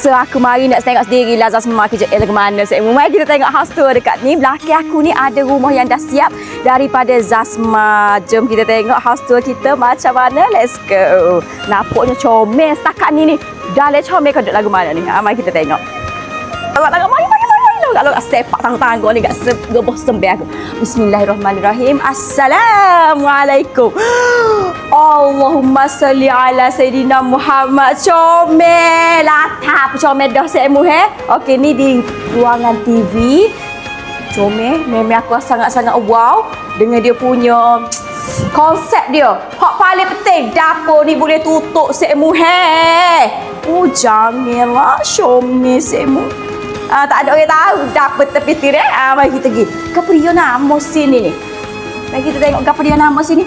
So aku mari nak tengok sendiri lah Zasma kerja ke mana. Mari kita tengok house tour dekat ni. Belakang aku ni ada rumah yang dah siap daripada Zasma. Jom kita tengok house tour kita macam mana. Let's go. Nampaknya comel setakat ni. Dah le comel kau duduk lagu mana ni? Mari kita tengok. Mari. Kalau sepak tangga ni kat gebah sembeh aku. Bismillahirrahmanirrahim. Assalamualaikum. Allahumma salli ala Sayyidina Muhammad. Comel. Latap comel dah semu he. Okey, ni di ruangan TV. Comel. Memang aku sangat-sangat wow dengan dia punya konsep dia. Hak paling penting, dapur ni boleh tutup semu he. Janganlah comel semu. Tak ada orang tahu dapat tepi tirai. Mari kita pergi. Apa dia nama sini ni? Mari kita tengok apa dia nama sini.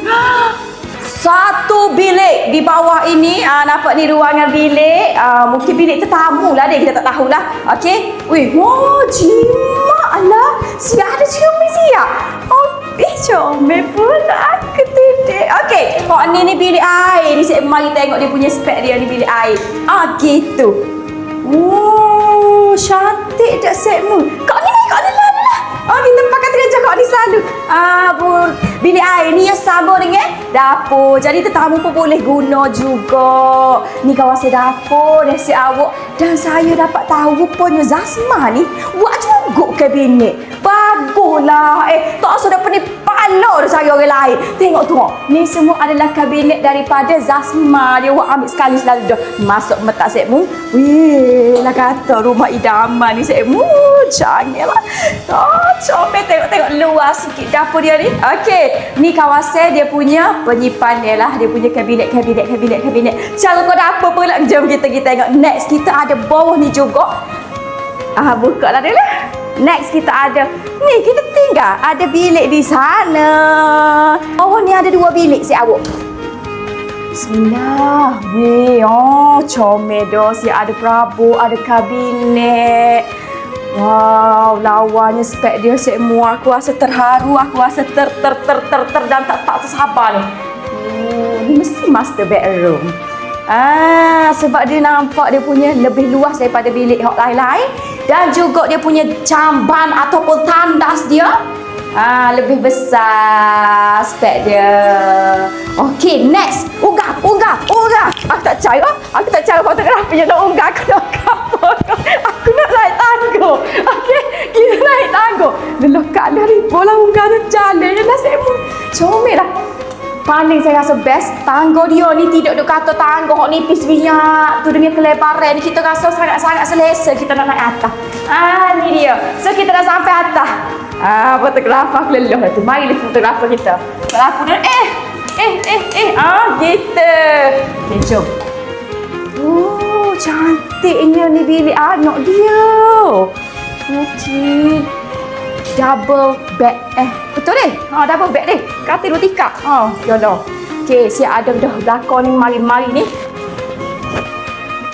Satu bilik di bawah ini. Nampak ni ruangan bilik. Mungkin bilik tetamu lah dia. Kita tak tahulah. Okey. Wih, jimat lah. Siap ada cermin siap. Comel pun aku tidik. Okey. Ni bilik air. Ni saya mari tengok dia punya spek dia ni bilik air. Gitu. Cantik tak setmu. Kau ni lah. Kita pakai terjah kau ni selalu. Bilik air ni yang sama dengan dapur. Jadi tetamu pun boleh guna juga. Ni kawasan dapur, nasi awak. Dan saya dapat tahu rupanya Zasma ni buat juga kabinet. Baguslah. Tak rasa dah pening pala dah cari orang lain. Tengok. Ni semua adalah kabinet daripada Zasma. Dia buat ambil sekali selalu dah. Masuk metak setmu. Wih, lah kata rumah idaman ni setmu. Janganlah. Comel tengok luar sikit dapur dia ni. Okey, ni kawasan dia punya penyimpan dia lah. Dia punya kabinet. Cara kau dapur pula. Jom kita tengok. Next kita ada bawah ni juga. Buka lah dulu. Next kita ada. Ni kita tinggal. Ada bilik di sana. Bawah ni ada 2 bilik si awak. Bismillah. Weh, comel dah. Si ada perabot, ada kabinet. Wow, lawannya spek dia semua. Aku rasa terharu, aku rasa dan tak tersabar ni. Ni mesti master bedroom. Sebab dia nampak dia punya lebih luas daripada bilik hak lain-lain. Dan juga dia punya jamban ataupun tandas dia lebih besar spek dia. Okey, next. Unggah. Aku tak cara fotografi je nak unggah. Aku nak naik tangga. Okey, kita naik tangga. Lekat dah ribu lah unggah tu jalan je lah semu. Comel lah. Paling saya rasa best tangga dia ni tidak duk kata tangga hok nipis minyak tu dengan kelebaran ni kita rasa sangat-sangat selesa kita nak naik atas. Ni dia. So kita dah sampai atas. Fotografer aku lelah tu. Mari fotografer kita. Fotografer dia gitu. Okay, jom. Cantiknya ni bilik anak dia. Okey. Double bed. Betul deh. Double bed deh. Katil 2 tikar. Yalah. Okey, siap ada dah belakang ni mari ni.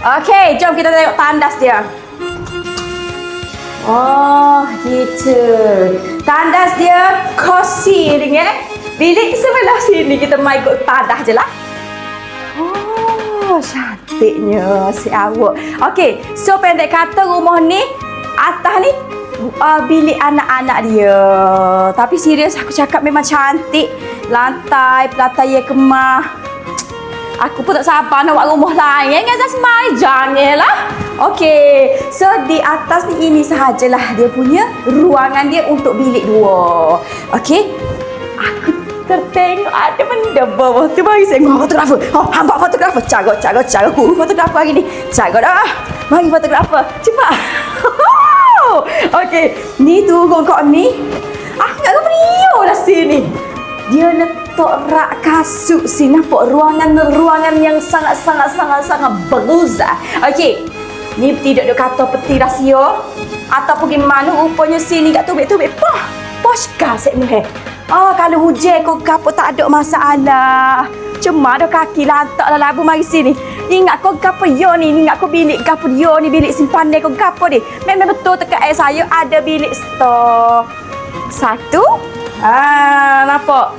Okey, jom kita tengok tandas dia. Gitu. Tandas dia cozy dengan bilik sebelah sini. Kita mai ikut tandas je lah. Cantiknya si awak. Okey, so pendek kata rumah ni atas ni bilik anak-anak dia. Tapi serius aku cakap memang cantik. Lantai, pelantai yang kemah. Aku pun tak sabar nak buat rumah lain dengan Zasma ni. Janganlah. Okey. So di atas ni ini sahajalah dia punya ruangan dia untuk bilik 2. Okey. Aku tertengok ada benda bawah tu. Mari saya tengok fotografer. Hampa fotografer. Cara guru fotografer hari ni. Cara dah. Mari fotografer. Cepat. Okey, ni turun kat ni. Aku nak beriyo dah sini. Dia letak rak kasut sini. Nampak ruangan yang sangat beruza. Okey, ni tidak ada kata peti rahsia ataupun gimana rupanya sini kat tubik-tubik. Posh kah sekmu. Kalau hujan kau gapo tak ada masalah. Cuma ada kaki lantak lah labu mari sini. Ingat kau gapo yo ni, ingat kau bilik gapo yo ni, bilik simpanan kau gapo ni. Memang betul dekat saya ada bilik store. 1. Nampak?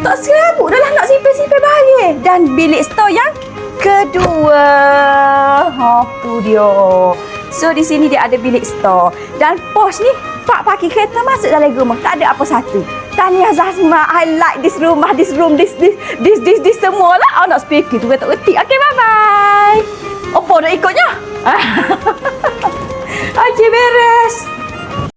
Tak serabut dah lah nak simpan-simpan barang. Dan bilik store yang kedua. Tu dia. So di sini dia ada bilik store. Dan pos ni Pak parking kereta masuk dalam rumah. Tak ada apa satu. Tahniah Zasma, I like this rumah, this room, this semua lah. Nak speaker tu kata ketik. Okay, bye-bye. Apa nak ikutnya? Okey, beres.